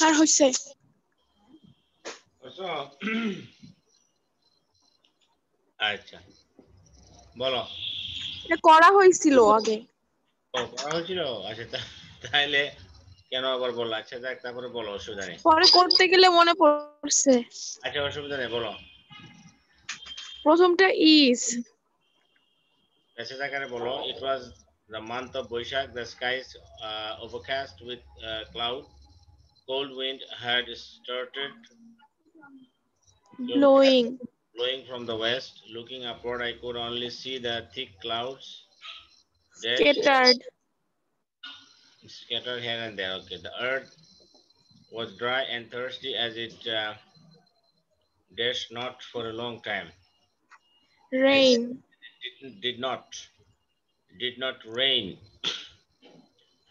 Sir হইছে আচ্ছা বলো এটা করা হয়েছিল আগে ও করা হয়েছিল আচ্ছা তাহলে কেন আবার বললা আচ্ছা যাক তারপরে বলো অসুবিধা নেই পরে করতে গেলে মনে পড়ছে আচ্ছা অসুবিধা নেই বলো প্রথমটা ইজ মেসেজ আকারে বলো it was the month of Boishakh the skies overcast with cloud cold wind had started blowing blowing from the west looking upward I could only see the thick clouds scattered here and there okay the earth was dry and thirsty as it dashed not for a long time rain did not rain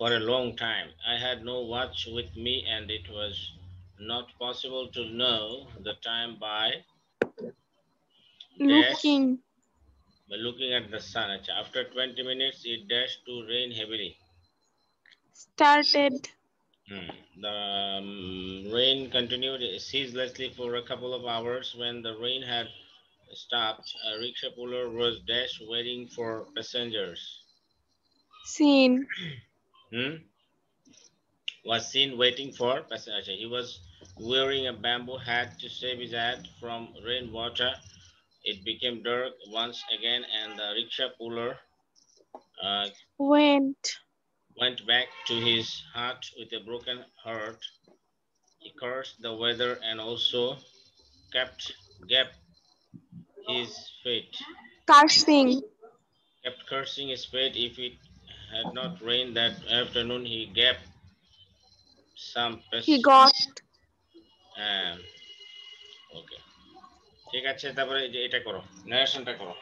for a long time. I had no watch with me and it was not possible to know the time by looking at the sun. After 20 minutes it dashed to rain heavily. Started. The rain continued ceaselessly for a couple of hours. When the rain had stopped, a rickshaw puller was waiting for passengers. Seen. Was seen waiting for passengers. He was wearing a bamboo hat to save his head from rainwater. It became dark once again and the rickshaw puller went back to his hut with a broken heart. He cursed the weather and also kept his fate. Kept cursing his fate. If it had not rained that afternoon, he gave some He got ওকে ঠিক আছে তারপরে এটা করো নারেশনটা করো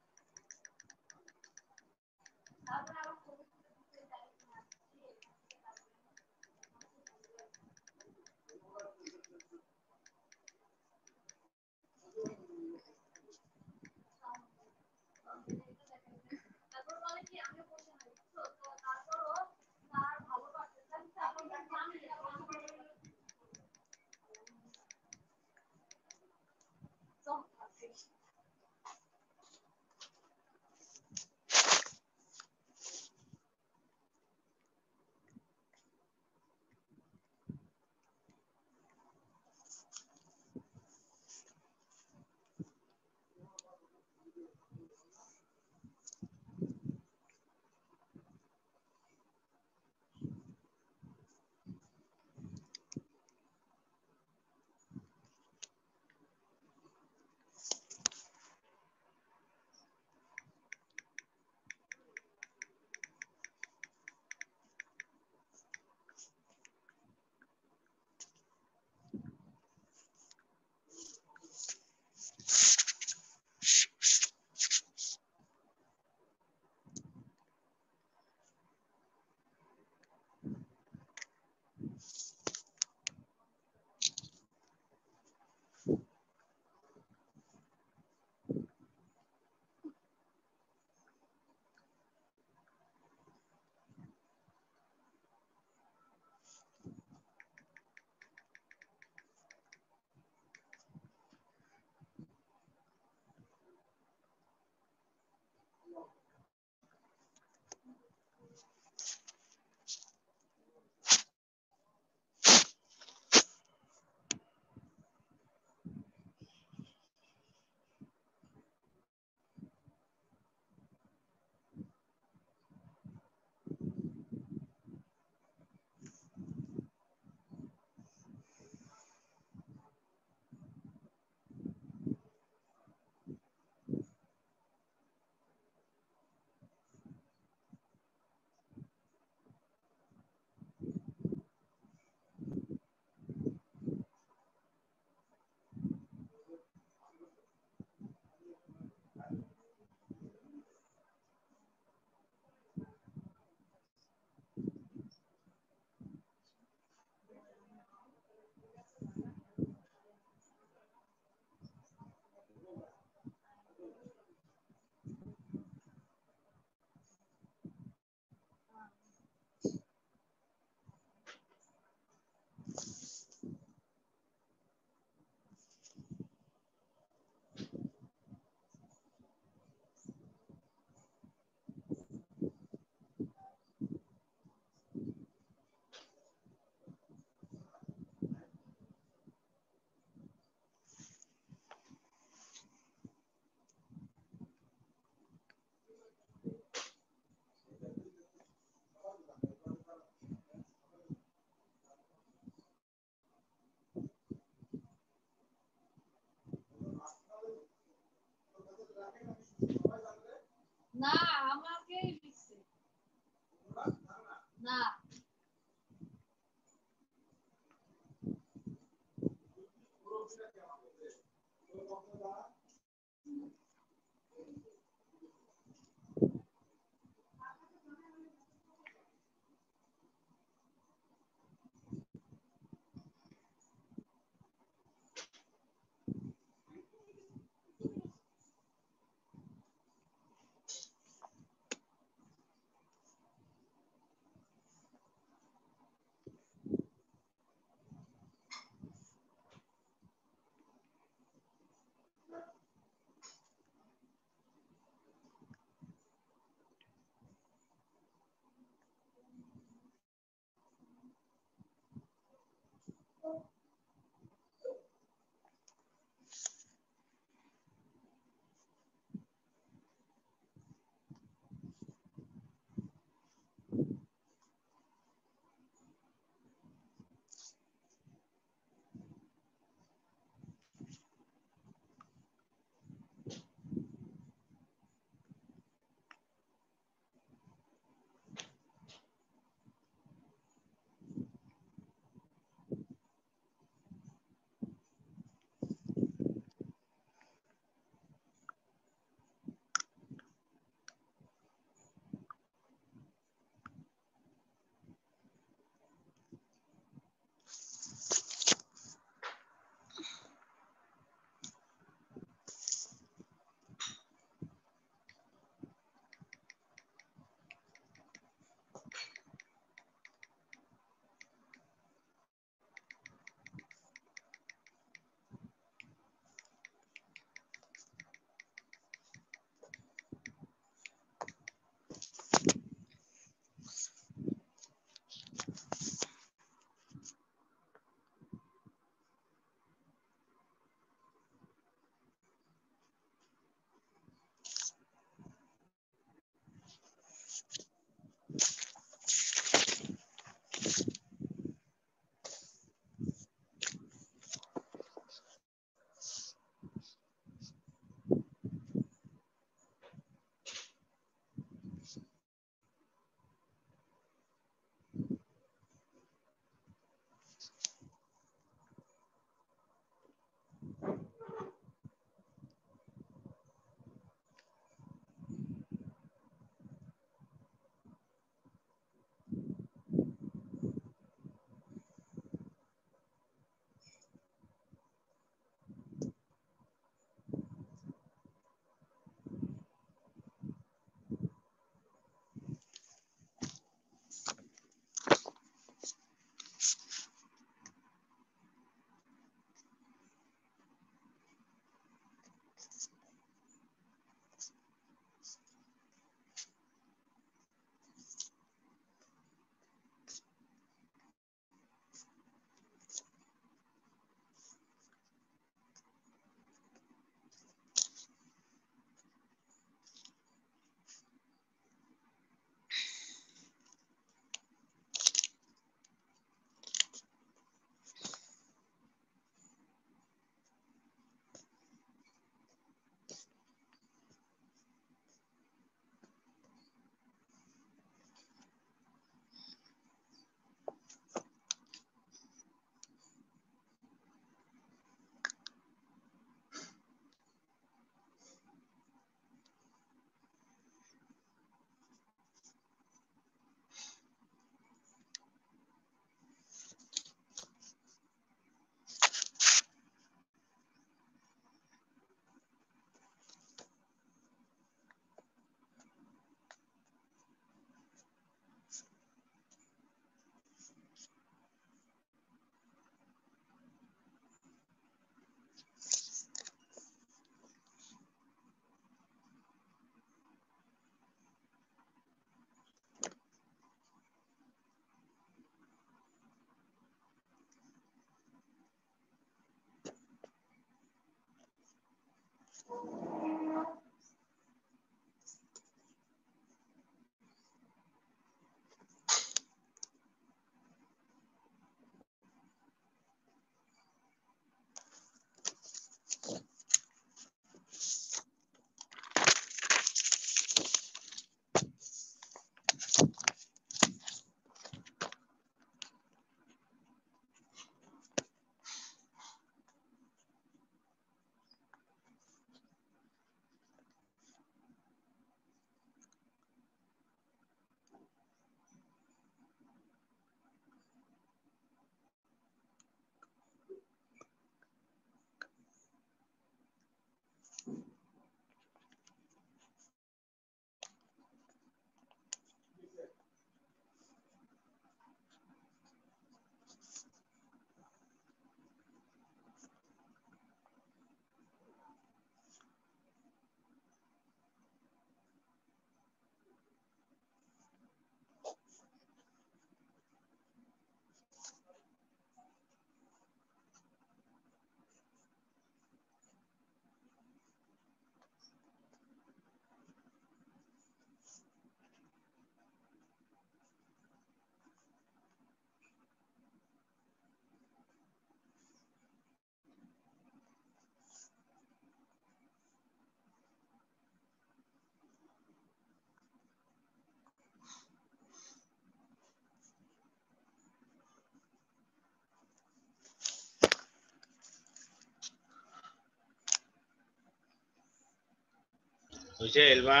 হয়েছে এলমা?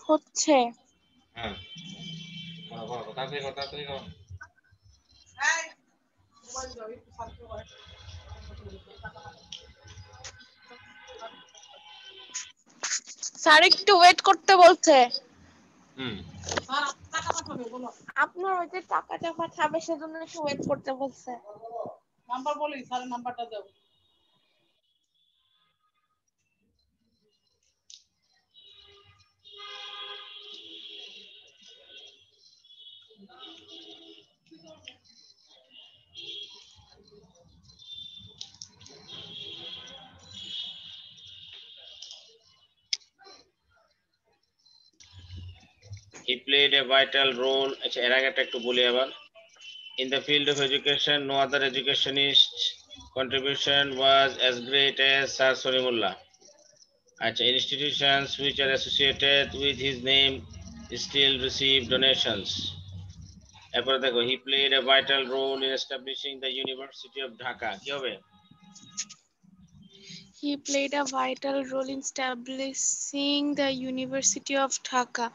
হচ্ছে। হ্যাঁ, তাড়াতাড়ি করো। স্যার একটু ওয়েট করতে বলছে। হুম। আপনার ওই যে টাকাটা পাঠাবে সেজন্য একটু ওয়েট করতে বলছে। নাম্বার বলি, স্যার নাম্বারটা দাও। He played a vital role. আচ্ছা এর আগে একটু বলি আবার। In the field of education, no other educationist's contribution was as great as Sir Solimullah. Achha, institutions which are associated with his name still receive donations. এরপরে দেখো, he played a vital role in establishing the University of Dhaka. কি হবে? He played a vital role in establishing the University of Dhaka.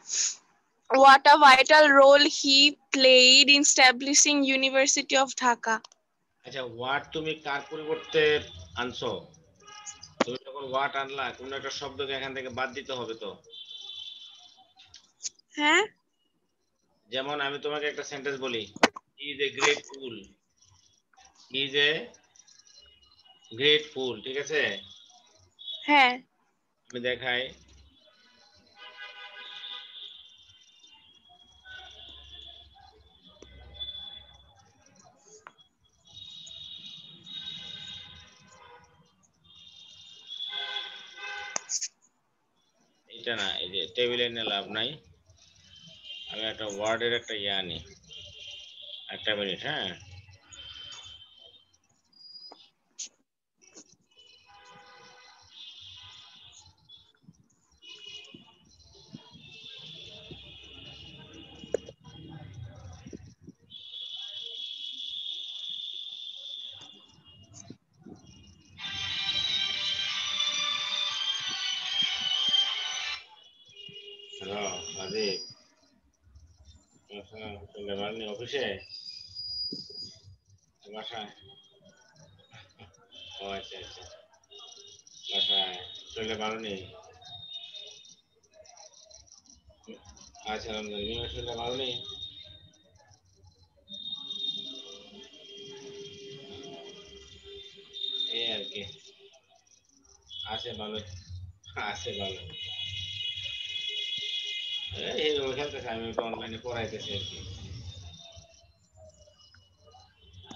What a vital role he played in establishing University of Dhaka. আচ্ছা, what তুমি কার পরিবর্তে আনছো? তুমি যখন what আনলা, কোন একটা শব্দকে এখান থেকে বাদ দিতে হবে তো। হ্যাঁ, যেমন আমি তোমাকে একটা সেন্টেন্স বলি, he is a great fool. He is a great fool, ঠিক আছে? হ্যাঁ। আমি দেখাই, এটা না, এই যে টেবিলে নিয়ে লাভ নাই, আমি একটা ওয়ার্ডের একটা ইয়ে আনি। একটা মিনিট, হ্যাঁ। হ্যালো রাজীব, অফিসে বাসায়? ও আচ্ছা আচ্ছা, বাসায় শরীরে ভালো নেই? আচ্ছা, রমজান শরীরে ভালো নেই? এই আর কি, আছে ভালো, আছে ভালো। এইভাবে খেলতেছে, আমি একটু অনলাইনে পড়াইতেছি আর কি।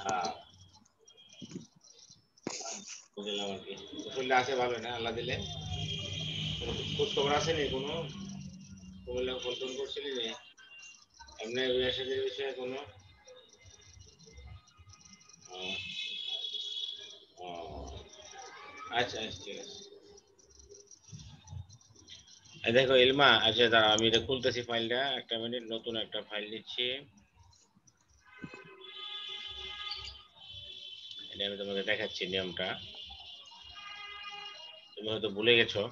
হ্যাঁ, বুঝলাম আর কি। শরীরে আছে ভালো না, আল্লাহ দিলে? কোনো খোঁজ খবর আসেনি কোনো? কুমিল্লা ফোন টোন করছিলি নি এমনি বিয়ে শাদীর বিষয়ে কোনো? ও, ও, আচ্ছা আচ্ছা, ঠিক আছে। এই দেখো ইলমা, আচ্ছা দাঁড়াও, আমি এটা খুলতেছি ফাইলটা, একটা মিনিট, নতুন একটা ফাইল নিচ্ছি। এটা আমি তোমাকে দেখাচ্ছি নিয়মটা, তুমি হয়তো ভুলে গেছো।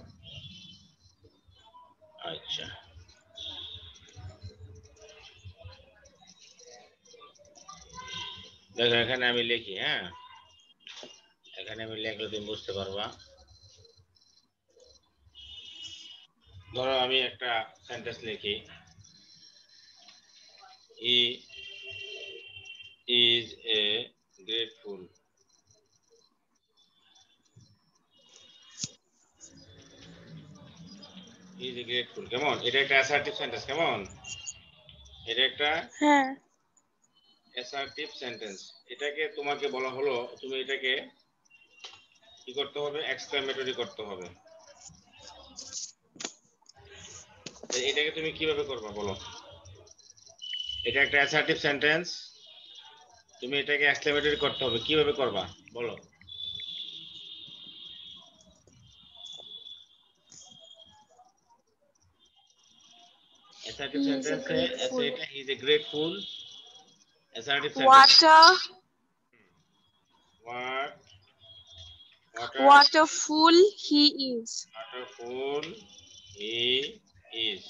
আচ্ছা, দেখো এখানে আমি লিখি, হ্যাঁ, এখানে আমি লিখলে তুমি বুঝতে পারবা। ধরো আমি একটা সেন্টেন্স লিখি, he is a grateful. He is a grateful, কেমন? এটা একটা অ্যাসার্টিভ সেন্টেন্স, কেমন? এটা একটা হ্যাঁ, অ্যাসার্টিভ সেন্টেন্স। এটাকে তোমাকে বলা হলো, তুমি এটাকে কি করতে হবে? এক্সক্লেমেটরি করতে হবে। এটাকে তুমি কিভাবে করবা বলো? এটা একটা অ্যাসার্টিভ সেন্টেন্স, তুমি এটাকে এক্সক্লেমেটরি করতে হবে, কিভাবে করবা বলো? অ্যাসার্টিভ he is a সেন্টেন্সে আছে grateful. এটা, he is a grateful. Assertive sentence, What a what What a fool he is. What a fool he is.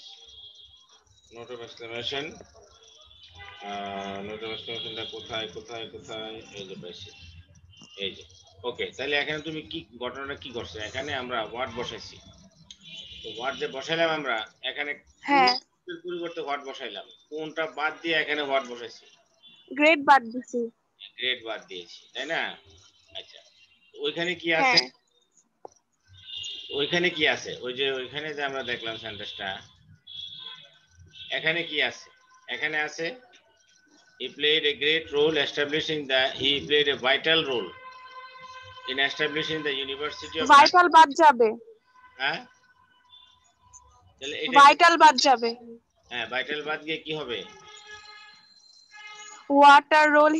Note of exclamation. Note of exclamationটা কোথায় কোথায় কোথায় এই যে পাইছি এই যে ওকে তাহলে এখানে তুমি কি ঘটনাটা কি করছো এখানে আমরা হোয়াট বসাইছি তো হোয়াট যে বসাইলাম আমরা এখানে হ্যাঁ পরিবর্তে হোয়াট বসাইলাম কোনটা বাদ দিয়ে এখানে হোয়াট বসাইছি গ্রেট বাদ দিছি গ্রেড বাদ দিয়েছি তাই না আচ্ছা ওইখানে কি আছে ওইখানে কি আছে ওই যে ওইখানে যে আমরা দেখলাম সেন্টেন্সটা এখানে কি আছে এখানে আছে he played a great role establishing he played a vital role in establishing the University of vital বাদ যাবে হ্যাঁ তাহলে এটা ভাইটাল বাদ যাবে হ্যাঁ ভাইটাল বাদ গিয়ে কি হবে what a role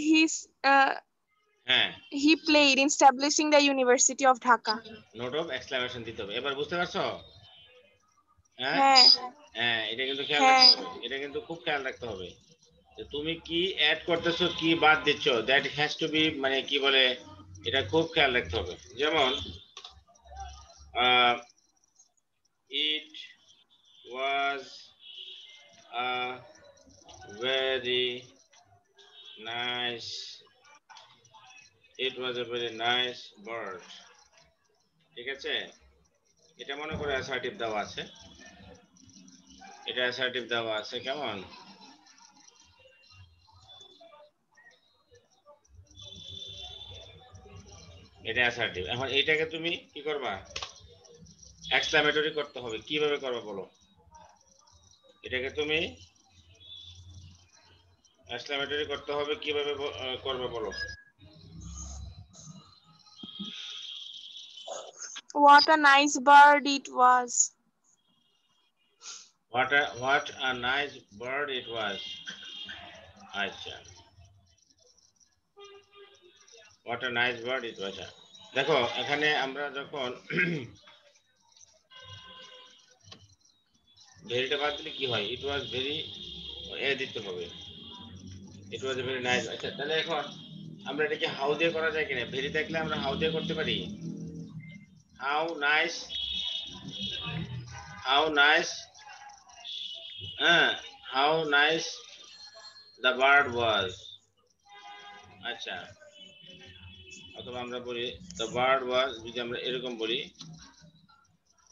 হ্যাঁ he played in establishing the University of Dhaka note of exclamation দিতে হবে এবার বুঝতে পারছো হ্যাঁ হ্যাঁ হ্যাঁ এটা কিন্তু খেয়াল রাখতে হবে এটা কিন্তু খুব খেয়াল রাখতে হবে যে তুমি কি অ্যাড করতেছো কি বাদ দিচ্ছ দ্যাট হ্যাজ টু বি মানে কি বলে এটা খুব খেয়াল রাখতে হবে যেমন it was a very nice it was a very nice bird ঠিক আছে এটা মনে করে অ্যাসার্টিভ দেওয়া আছে এটা অ্যাসার্টিভ দেওয়া আছে কেমন এটা অ্যাসার্টিভ এখন এটাকে তুমি কি করবা এক্সক্লেমেটরি করতে হবে কিভাবে করবে বলো এটাকে তুমি এক্সক্লেমেটরি করতে হবে কিভাবে করবে বলো what a nice bird it was what a nice bird it was আচ্ছা what a nice bird it was দেখো এখানে আমরা যখন ভেরিটা বাদ দিলে কি হয় ইট ওয়াজ ভেরি এ দিতে হবে ইট ওয়াজ এ ভেরি নাইস আচ্ছা তাহলে এখন আমরা এটাকে হাউ দিয়ে করা যায় কিনা ভেরি থাকলে আমরা হাউ দিয়ে করতে পারি হাউ নাইস হ্যাঁ হাউ নাইস দ্য বার্ড ওয়াজ আচ্ছা অথবা আমরা বলি দ্য বার্ড ওয়াজ যদি আমরা এরকম বলি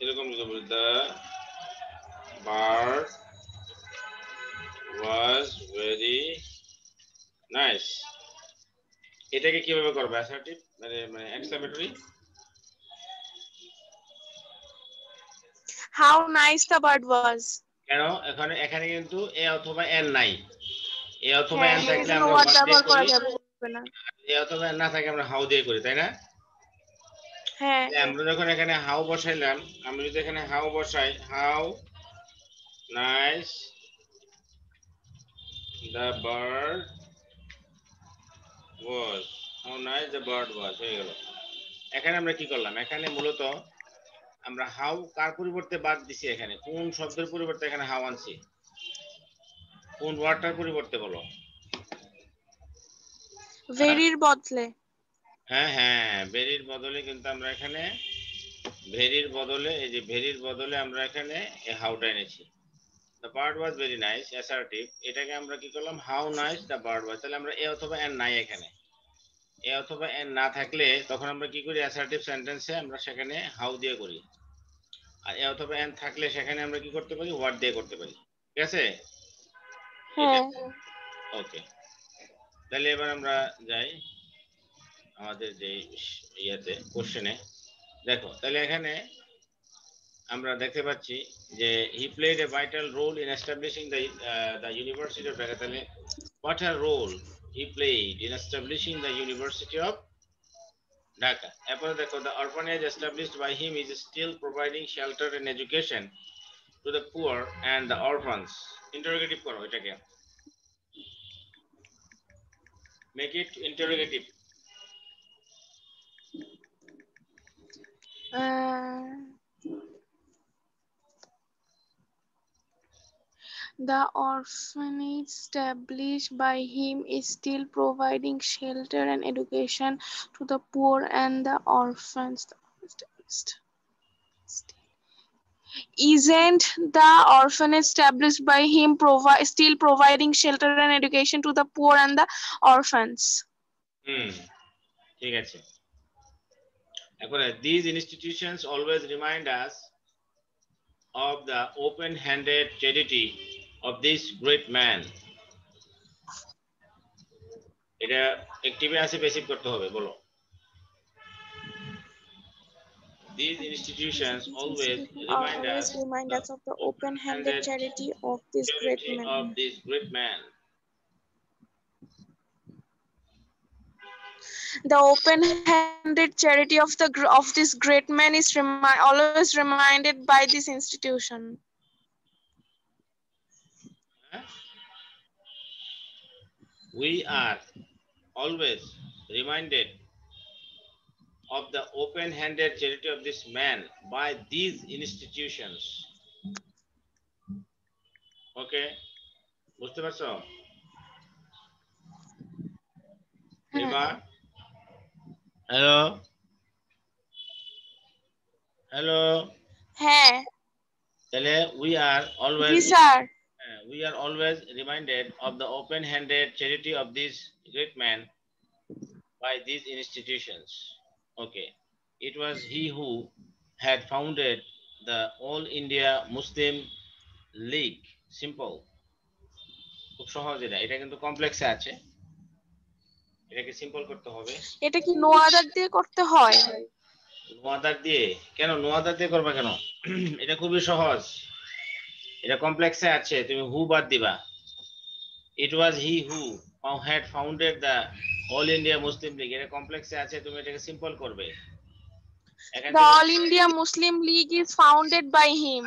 যদি বলি the bird was very nice এটাকে কিভাবে করবে অ্যাসার্টিভ মানে exclamatory how nice the bird was কেন এখানে কিন্তু এ অথবা এন নাই এ অথবা এন থাকলে আমরা what হোয়াট দিয়ে ব্যবহার করা করি যাবে না এ অথবা এন না থাকে আমরা হাউ দিয়ে করি তাই না হ্যাঁ আমরা যখন এখানে হাউ বসাইলাম আমরা যদি এখানে হাউ বসাই how nice the bird was how nice the bird ওয়াজ হয়ে গেল এখানে আমরা কি করলাম এখানে মূলত আমরা হাউ কার পরিবর্তে বাদ দিছি এখানে কোন শব্দের পরিবর্তে এখানে হাউ আনছি কোন ওয়ার্ডটার পরিবর্তে বলো ভেরির বদলে হ্যাঁ হ্যাঁ ভেরির বদলে কিন্তু আমরা এখানে ভেরির বদলে এই যে ভেরির বদলে আমরা এখানে এই হাউটা এনেছি the bird was very nice assertive এটাকে আমরা কি করলাম হাউ নাইস দ্য বার্ড ওয়াজ তাহলে আমরা এ অথবা এন নাই এখানে এ অথবা এন না থাকলে তখন আমরা কি করি অ্যাসার্টিভ সেন্টেন্সে আমরা সেখানে হাউ দিয়ে করি আর এ অথবা এন থাকলে সেখানে আমরা কি করতে পারি হোয়াট দিয়ে করতে পারি ঠিক আছে হ্যাঁ ওকে তাহলে এবার আমরা যাই আমাদের যে ইয়াতে কোশ্চেনে দেখো তাহলে এখানে আমরা দেখতে পাচ্ছি যে he played a vital role in establishing the university of Dhaka তাহলে what a role he played in establishing the university of Dhaka এরপরে দেখো the orphanage established by him is still providing shelter and education to the poor and the orphans interrogative করো এটাকে make it interrogative The orphanage established by him is still providing shelter and education to the poor and the orphans. Isn't the orphanage established by him still providing shelter and education to the poor and the orphans? ঠিক আছে। এখন these institutions always remind us of the open-handed charity of this great man. এটা অ্যাক্টিভে আছে passive করতে হবে বলো। These institutions always remind us of the open-handed charity of this great man. The open-handed charity of this great man is always reminded by this institution. We are always reminded of the open-handed charity of this man by these institutions. Okay, বুঝতে পারছো? এবার hello হ্যাঁ তাহলে we are always reminded of the open-handed charity of this great man by these institutions. Okay, it was he who had founded the All India Muslim League. Simple, খুব সহজ। এটা কিন্তু কমপ্লেক্সে আছে, এটাকে সিম্পল করতে হবে। এটা কি নো আদার দিয়ে করতে হয়? নো আদার দিয়ে কেন? নো আদার দিয়ে করবা কেন? এটা খুবই সহজ, এটা কমপ্লেক্সে আছে, তুমি হু বাদ দিবা। It was he who had founded the All India Muslim League. এটা কমপ্লেক্সে আছে, তুমি এটাকে সিম্পল করবে। The All India Muslim League is founded by him.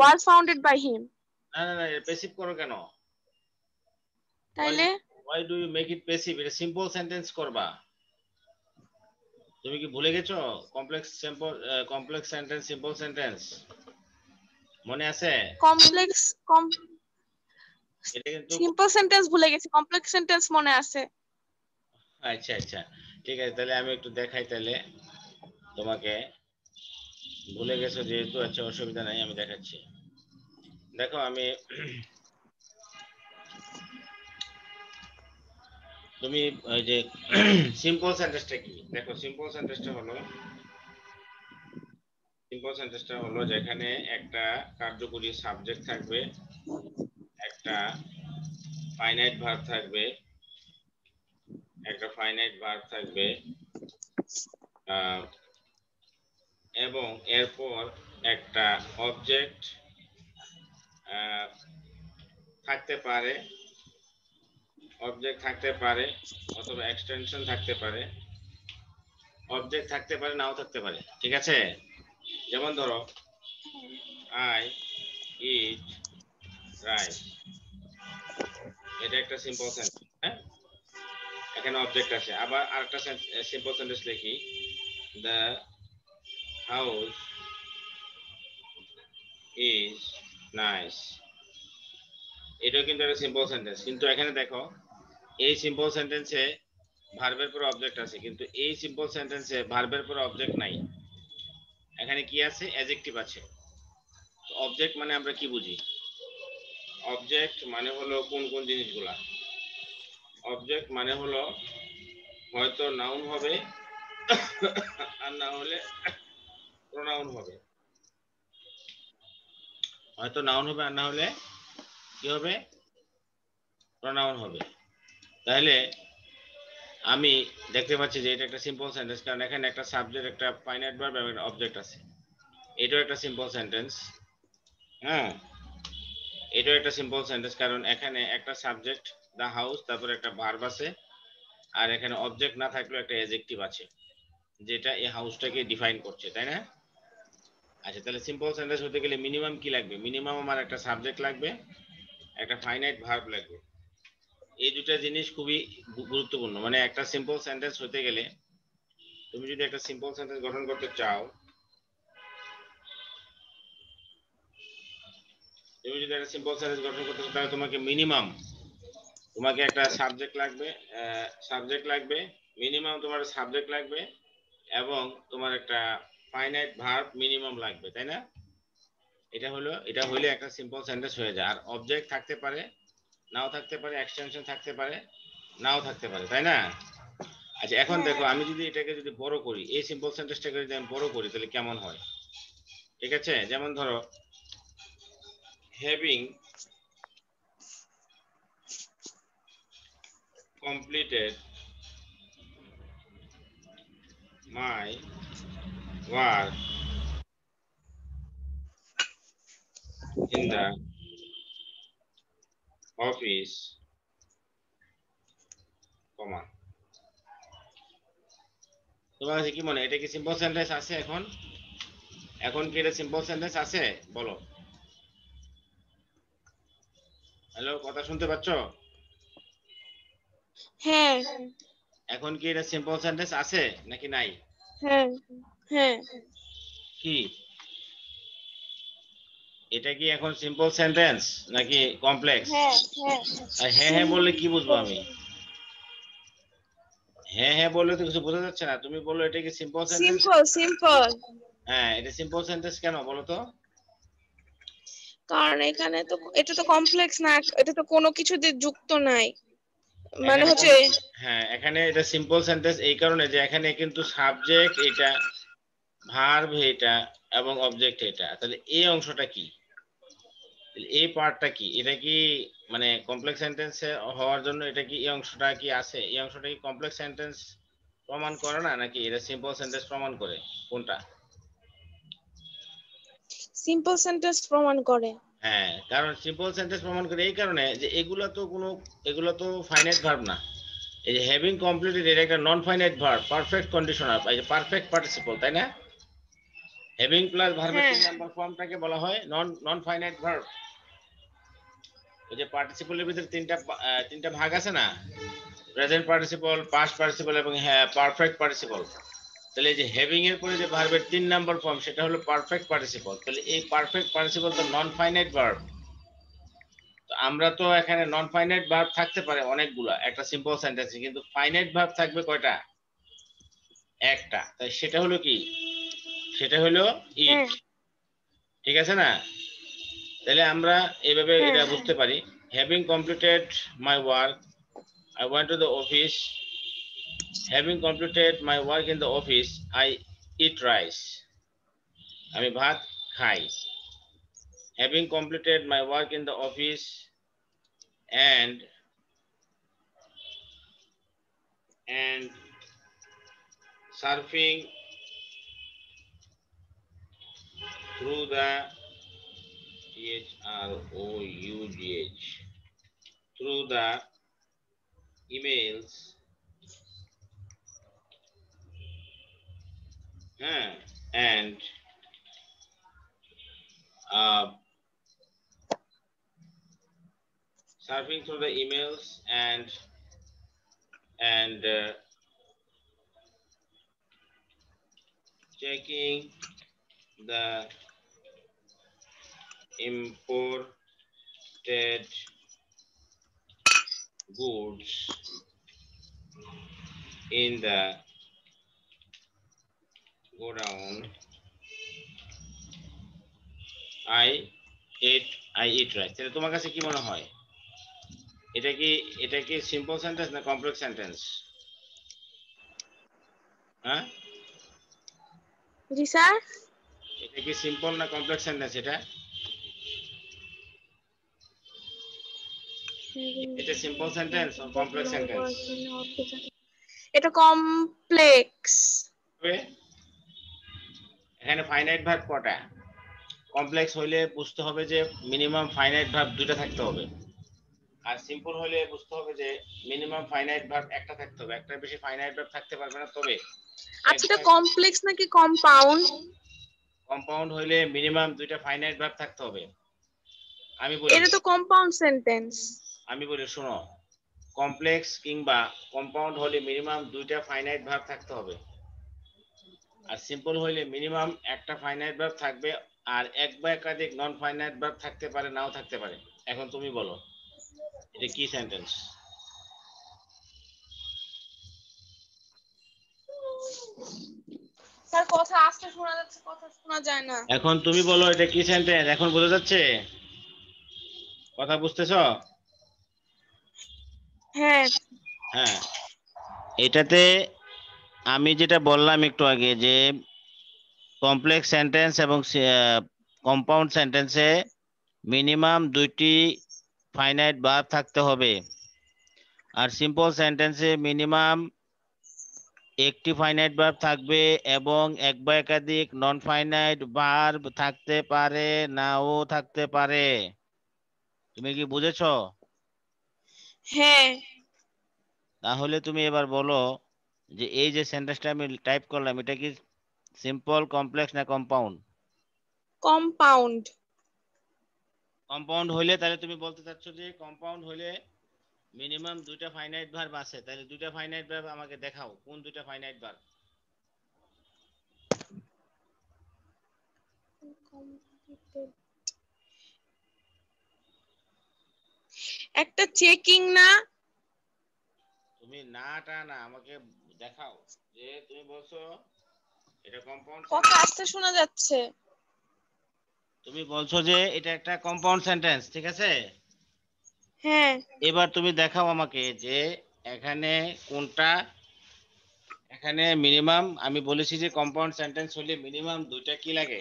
Was founded by him. না না না, প্যাসিভ করো কেন? তাইলে why do you make it passive? এটা সিম্পল সেন্টেন্স করবা। তুমি কি ভুলে গেছো? কমপ্লেক্স সেন্টেন্স, সিম্পল সেন্টেন্স মনে আছে? এটা কিন্তু সিম্পল সেন্টেন্স ভুলে গেছি, কমপ্লেক্স সেন্টেন্স মনে আছে। আচ্ছা আচ্ছা ঠিক আছে, তাহলে আমি একটু দেখাই তাহলে তোমাকে। ভুলে গেছো যেহেতু, আচ্ছা অসুবিধা নাই, আমি দেখাচ্ছি। দেখো আমি তুমি ওই যে সিম্পল সেন্টেন্সটা কি দেখো। সিম্পল সেন্টেন্সটা হলো যেখানে একটা কার্যকরী সাবজেক্ট থাকবে, একটা ফাইনাইট ভার্ব থাকবে, এবং এরপর একটা অবজেক্ট থাকতে পারে অথবা এক্সটেনশন থাকতে পারে, অবজেক্ট থাকতে পারে, নাও থাকতে পারে। ঠিক আছে? যেমন ধরো আই ইট রাইস, এটা একটা সিম্পল সেন্টেন্স। হ্যাঁ, এখানে অবজেক্ট আছে। আবার আরেকটা সিম্পল সেন্টেন্স লিখি, দ্য হাউস ইজ নাইস, এটাও কিন্তু একটা সিম্পল সেন্টেন্স। কিন্তু এখানে দেখো এই সিম্পল সেন্টেন্সে ভার্বের পরে অবজেক্ট আছে, কিন্তু এই সিম্পল সেন্টেন্সে ভার্বের পরে অবজেক্ট নাই। এখানে কি আছে? অ্যাডজেক্টিভ আছে। অবজেক্ট মানে আমরা কি বুঝি? অবজেক্ট মানে হলো কোন কোন জিনিসগুলা? অবজেক্ট মানে হলো হয়তো নাউন হবে আর না হলে প্রোনাউন হবে। হয়তো নাউন হবে আর না হলে কি হবে? প্রোনাউন হবে। তাহলে আমি দেখতে পাচ্ছি যে এটা একটা সিম্পল সেন্টেন্স, কারণ এখানে একটা সাবজেক্ট, একটা ফাইনাইট ভার্ব এবং একটা অবজেক্ট আছে। এটাও একটা সিম্পল সেন্টেন্স। হ্যাঁ, এটাও একটা সিম্পল সেন্টেন্স, কারণ এখানে একটা সাবজেক্ট দ্য হাউস, তারপর একটা ভার্ব আছে, আর এখানে অবজেক্ট না থাকলেও একটা অ্যাডজেক্টিভ আছে যেটা এই হাউসটাকে ডিফাইন করছে, তাই না? আচ্ছা, তাহলে সিম্পল সেন্টেন্স হতে গেলে মিনিমাম কি লাগবে? মিনিমাম আমার একটা সাবজেক্ট লাগবে, একটা ফাইনাইট ভার্ব লাগবে। এই দুটো জিনিস খুবই গুরুত্বপূর্ণ। মানে একটা সিম্পল সেন্টেন্স হতে গেলে, তুমি যদি একটা সিম্পল সেন্টেন্স গঠন করতে চাও, তুমি যদি একটা সিম্পল সেন্টেন্স গঠন করতে চাও তাহলে তোমাকে মিনিমাম একটা সাবজেক্ট লাগবে মিনিমাম তোমার সাবজেক্ট লাগবে এবং তোমার একটা ফাইনাইট ভার্ব মিনিমাম লাগবে, তাই না? এটা হলে একটা সিম্পল সেন্টেন্স হয়ে যায়। আর অবজেক্ট থাকতে পারে, নাও থাকতে পারে, এক্সটেনশন থাকতে পারে, নাও থাকতে পারে, তাই না? আচ্ছা, এখন দেখো আমি যদি এটাকে যদি বড় করি, এই সিম্পল সেন্টেন্সটাকে যদি আমি বড় করি তাহলে কেমন হয়? ঠিক আছে, যেমন ধরো having completed my work in the office, comma. তোমার কাছে কি মনে হয়, এটা কি সিম্পল সেন্টেন্স আছে? এখন কি এটা সিম্পল সেন্টেন্স আছে? বলো। হ্যালো, কথা শুনতে পাচ্ছ? হ্যাঁ। এখন কি এটা সিম্পল সেন্টেন্স আছে নাকি নাই? হ্যাঁ। হ্যাঁ। কি এটা কি এখন সিম্পল সেন্টেন্স নাকি কমপ্লেক্স? হ্যাঁ। হ্যাঁ। আর হ্যাঁ হ্যাঁ বললে কি বুঝবো আমি? হ্যাঁ হ্যাঁ বললে তো কিছু বোঝা যাচ্ছে না। তুমি বললো এটা কি সিম্পল সেন্টেন্স? Simple simple. হ্যাঁ, এটা সিম্পল সেন্টেন্স কেন বলো তো? কারণ এখানে তো এটা তো কমপ্লেক্স না, এটা তো কোনো কিছু দিয়ে যুক্ত নাই, মানে এখানে হচ্ছে হ্যাঁ, এখানে এটা সিম্পল সেন্টেন্স এই কারণে যে এখানে কিন্তু সাবজেক্ট এটা, ভার্ব এটা এবং অবজেক্ট এটা। তাহলে এই অংশটা কি, এই পার্টটা কি? এটা কি মানে কমপ্লেক্স সেন্টেন্স হওয়ার জন্য এটা কি এই অংশটা কি আছে? এই অংশটা কি কমপ্লেক্স সেন্টেন্স প্রমাণ করে না, নাকি এটা সিম্পল সেন্টেন্স প্রমাণ করে? কোনটা? সিম্পল সেন্টেন্স প্রমাণ করে। হ্যাঁ, কারণ সিম্পল সেন্টেন্স প্রমাণ করে এই কারণে যে এগুলো তো ফাইনাইট ভার্ব না। এই যে হ্যাভিং কমপ্লিটেড এটা একটা নন ফাইনাইট ভার্ব, পারফেক্ট কন্ডিশনাল, এই যে পারফেক্ট পার্টিসিপল, তাই না? হ্যাভিং প্লাস ভার্বের হ্যাঁ। 3 নাম্বার ফর্মটাকে বলা হয় নন ফাইনাইট ভার্ব। ওই যে পার্টিসিপলের ভিতরে তিনটা ভাগ আছে না, প্রেজেন্ট পার্টিসিপল, পাস্ট পার্টিসিপল এবং পারফেক্ট পার্টিসিপল। তাহলে এই যে হ্যাভিং এর পরে যে ভার্বের 3 নাম্বার ফর্ম সেটা হলো পারফেক্ট পার্টিসিপল। তাহলে এই পারফেক্ট পার্টিসিপল তো নন ফাইনাইট ভার্ব। তো আমরা তো এখানে নন ফাইনাইট ভার্ব থাকতে পারে অনেকগুলা একটা সিম্পল সেন্টেন্সে, কিন্তু ফাইনাইট ভার্ব থাকবে কয়টা? একটা। তাই সেটা হলো কি? সেটা হলো ইট। হ্যাঁ। ঠিক আছে না? তাহলে আমরা এইভাবে হ্যাঁ। এটা বুঝতে পারি, having completed my work I went to the office. Having completed my work in the office, I eat rice. আমি ভাত খাই। Having completed my work in the office and surfing through the through the emails, and uh, surfing through the emails and checking the imported goods in the godown, I eat rice. তাহলে তোমার কাছে কি মনে হয়, এটা কি simple sentence না complex sentence? হ্যাঁ, জি স্যার। এটা কি সিম্পল না কমপ্লেক্স সেন্টেন্স? এটা সিম্পল সেন্টেন্স না কমপ্লেক্স সেন্টেন্স? এটা কমপ্লেক্স। এখানে ফাইনাইট ভার্ব কটা? কমপ্লেক্স হইলে বুঝতে হবে যে মিনিমাম ফাইনাইট ভার্ব দুইটা থাকতে হবে, আর সিম্পল হলে বুঝতে হবে যে মিনিমাম ফাইনাইট ভার্ব একটা থাকতে হবে, একটা বেশি ফাইনাইট ভার্ব থাকতে পারবে না। তবে আচ্ছা, এটা কমপ্লেক্স নাকি কম্পাউন্ড? কম্পাউন্ড হইলে মিনিমাম দুইটা ফাইনাইট ভার্ব থাকতে হবে। আমি বলি, এটা তো কম্পাউন্ড সেন্টেন্স। শোনো, কমপ্লেক্স কিংবা কম্পাউন্ড হলে মিনিমাম দুইটা ফাইনাইট ভার্ব থাকতে হবে, আর সিম্পল হইলে মিনিমাম একটা ফাইনাইট ভার্ব থাকবে আর এক বা একাধিক নন ফাইনাইট ভার্ব থাকতে পারে, নাও থাকতে পারে। এখন তুমি বলো এটা কি সেন্টেন্স? স্যার কথা আস্তে শোনা যাচ্ছে, কথা শোনা যায় না। এখন তুমি বলো এটা কি সেন্টেন্স? এখন বোঝা যাচ্ছে? কথা বুঝতেছো? হ্যাঁ। হ্যাঁ, এটাতে আমি যেটা বললাম একটু আগে যে কমপ্লেক্স সেন্টেন্স এবং কম্পাউন্ড সেন্টেন্সে মিনিমাম 2টি ফাইনাইট ভার্ব থাকতে হবে, আর সিম্পল সেন্টেন্সে মিনিমাম একটি ফাইনাইট ভার্ব থাকবে এবং এক বা একাধিক নন ফাইনাইট ভার্ব থাকতে পারে, নাও থাকতে পারে। তুমি কি বুঝেছো? হ্যাঁ। তাহলে তুমি এবার বলো যে এই যে সেন্টেন্সটা আমি টাইপ করলাম এটা কি সিম্পল, কমপ্লেক্স না কম্পাউন্ড? কম্পাউন্ড। কম্পাউন্ড হইলে তাহলে তুমি বলতে চাচ্ছো যে কম্পাউন্ড হইলে মিনিমাম 2টা ফাইনাইট ভার্ব আছে, তাহলে 2টা ফাইনাইট ভার্ব আমাকে দেখাও, কোন 2টা ফাইনাইট ভার্ব? একটা চেকিং না? তুমি নাটা না আমাকে দেখাও যে তুমি বলছো এটা কম্পাউন্ড কথা সেন্টেন্স। আস্তে শোনা যাচ্ছে। তুমি বলছো যে এটা একটা কম্পাউন্ড সেন্টেন্স, ঠিক আছে? হ্যাঁ। এবার তুমি দেখাও আমাকে যে এখানে কোনটা, এখানে মিনিমাম আমি বলেছি যে কম্পাউন্ড সেন্টেন্স হলে মিনিমাম 2টা কি লাগে?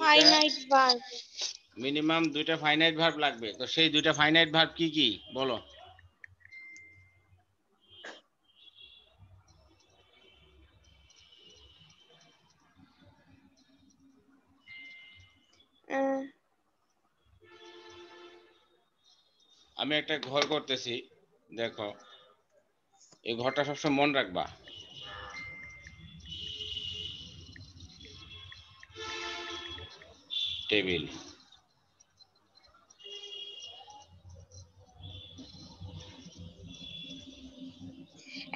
Finite verb. মিনিমাম 2টা ফাইনাইট ভার্ব লাগবে। তো সেই 2টা ফাইনাইট ভার্ব কি কি বলো? আমি একটা ঘর করতেছি, দেখো এই ঘরটা সবসময় মনে রাখবা। টেবিল।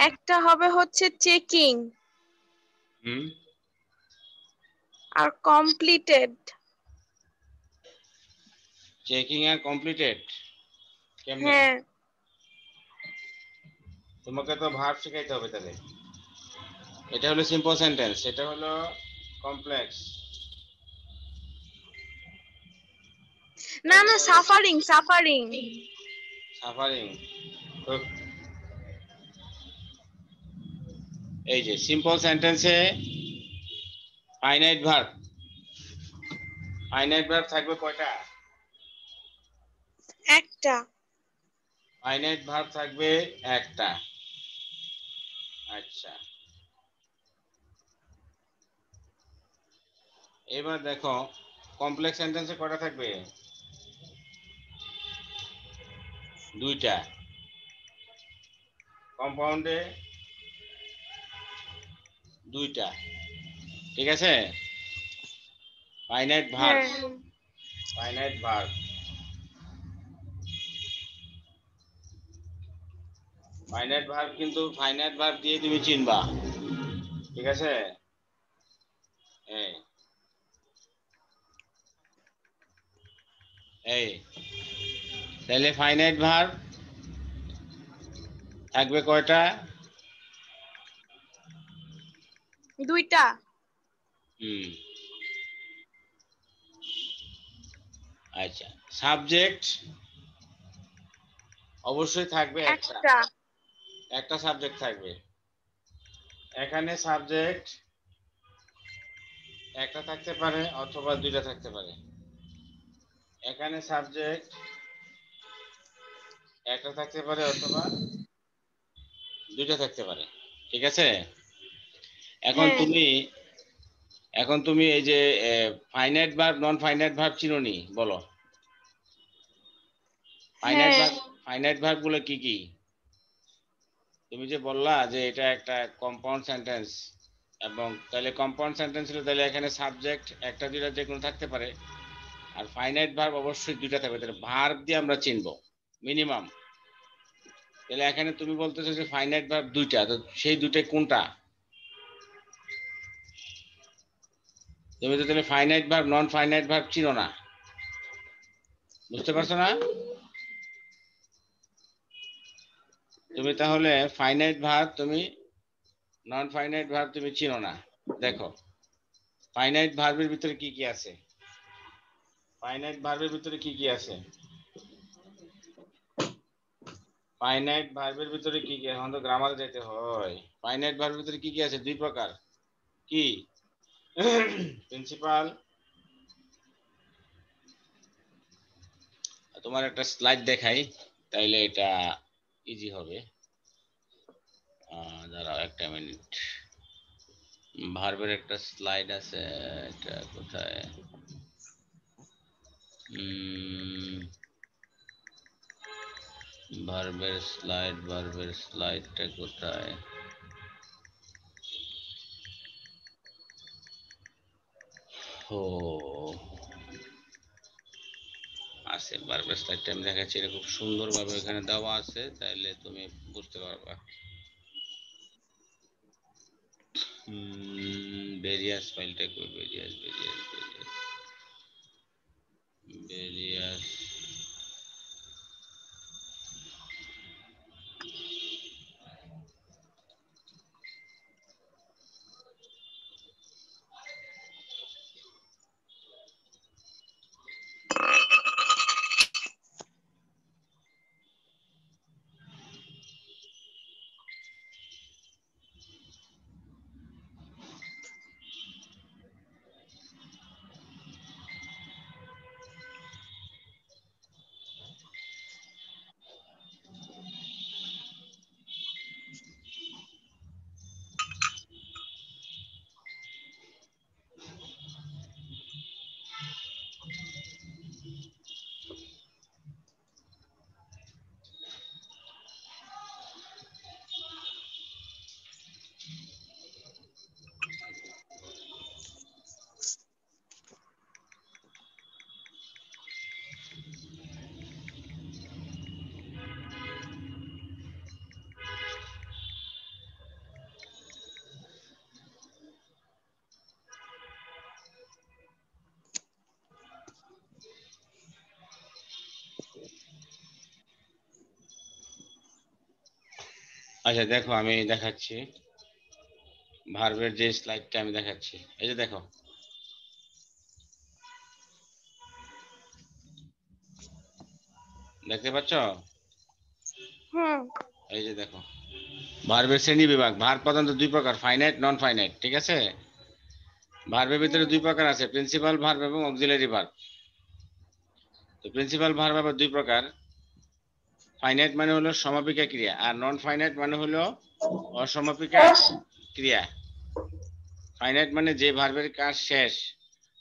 একটা হবে হচ্ছে চেকিং হুম, আর কমপ্লিটেড। চেকিং আর কমপ্লিটেড কেমনে? হ্যাঁ। তোমাকে তো ভার্ব শিখাইতে হবে তাহলে। এটা হলো সিম্পল সেন্টেন্স, এটা হলো কমপ্লেক্স। না না, সাফারিং সাফারিং। সাফারিং। তো এই যে সিম্পল সেন্টেন্সে ফাইনাইট ভার্ব, ফাইনাইট ভার্ব থাকবে কয়টা? একটা। ফাইনাইট ভার্ব থাকবে একটা। আচ্ছা, এবার দেখো কমপ্লেক্স সেন্টেন্সে কয়টা থাকবে? 2টা। কম্পাউন্ডে 2টা, ঠিক আছে? ফাইনাইট ভার্ব, হ্যাঁ। ফাইনাইট ভার্ব, ফাইনাইট ভার্ব কিন্তু ফাইনাইট ভার্ব দিয়ে তুমি চিনবা, ঠিক আছে? এই এই তাহলে ফাইনাইট ভার্ব থাকবে কয়টা? 2টা। হুম, আচ্ছা। সাবজেক্ট অবশ্যই থাকবে একটা, একটা। একটা সাবজেক্ট থাকবে। এখানে সাবজেক্ট একটা থাকতে পারে অথবা 2টা থাকতে পারে। এখানে সাবজেক্ট একটা থাকতে পারে অথবা 2টা থাকতে পারে, ঠিক আছে? এখন হ্যাঁ। তুমি, এখন তুমি এই যে finite verb non finite verb চিনোনি, বলো ফাইনাইট হ্যাঁ। ভার্ব, ফাইনাইট ভার্ব গুলো কি কি? তুমি যে বললা যে এটা একটা কম্পাউন্ড সেন্টেন্স, এবং তাহলে কম্পাউন্ড সেন্টেন্স হলে তাহলে এখানে সাবজেক্ট একটা 2টা যে কোনো থাকতে পারে, আর ফাইনাইট ভার্ব অবশ্যই 2টা থাকবে। তাহলে ভার্ব দিয়ে আমরা চিনবো মিনিমাম। তাহলে এখানে তুমি বলতেছো যে ফাইনাইট ভার্ব 2টা, তো সেই 2টা কোনটা? তুমি তো তাহলে finite verb non finite verb চিনো না, বুঝতে পারছো না? তুমি তাহলে ফাইনাইট ভার্ব তুমি নন ফাইনাইট ভার্ব তুমি চিনো না। দেখো ফাইনাইট ভার্বের ভিতরে কি কি আছে, ফাইনাইট ভার্বের ভিতরে কি কি আছে, ফাইনাইট ভার্বের ভিতরে কি কি, এখন তো গ্রামারে যেতে হয়। ফাইনাইট ভার্বের ভিতরে কি কি আছে? দুই প্রকার। কি? প্রিন্সিপাল, তোমার একটা স্লাইড দেখাই তাইলে এটা ইজি হবে। দাঁড়াও একটা মিনিট, ভার্বের একটা স্লাইড আছে, এটা কোথায়? ভার্বের স্লাইডটা কোথায়? ও আছে, ভার্বের স্লাইডটা আমি দেখাচ্ছি, এটা খুব সুন্দরভাবে এখানে দেওয়া আছে, তাইলে তুমি বুঝতে পারবা। ভেরিয়াস ফাইলটা কই? ভেরিয়াস আচ্ছা দেখো আমি দেখাচ্ছি, ভার্বের যে স্লাইডটা আমি দেখাচ্ছি, এই যে দেখো, দেখতে পাচ্ছ? এই যে দেখো, ভার্বের শ্রেণী বিভাগ। ভার্ব প্রধানত দুই প্রকার, ফাইনাইট নন ফাইনাইট, ঠিক আছে? ভার্বের ভিতরে দুই প্রকার আছে, প্রিন্সিপাল ভার্ব এবং অক্সিলারি ভার্ব। তো প্রিন্সিপাল ভার্ব আবার দুই প্রকার, ফাইনাইট মানে হলো সমাপিকা ক্রিয়া, আর নন ফাইনাইট মানে হলো অসমাপিকা ক্রিয়া। ফাইনাইট মানে যে ভার্বের কাজ শেষ,